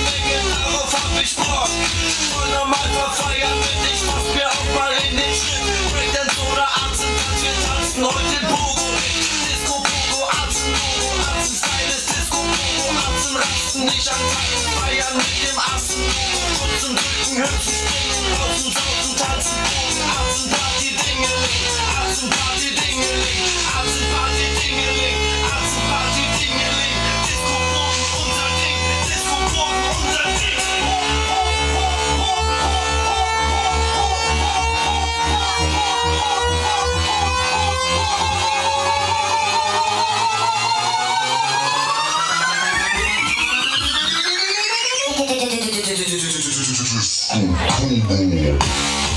Menge, darauf hab ich Bock. Voll normal verfeiern mit, ich fass mir auch mal in den Schritt. Breakdance oder Arzen, wir tanzen heute Pogo. Disco, Pogo, Arzen, Logo, Arzen, Style ist Disco, Pogo, Arzen, rasten nicht an Tagen, feiern mit dem Arzen, Logo, kurzen Drücken, hüpfen, springen, draußen, sausen, tanzen, Bogen, Arzen, Party, Dingeling, Arzen, Party, Dingeling, Arzen, Party, Dingeling, Arzen, Party, Dingeling, Disco, Bogen, unser Ding, Disco, Bogen, unser Ding. Cool.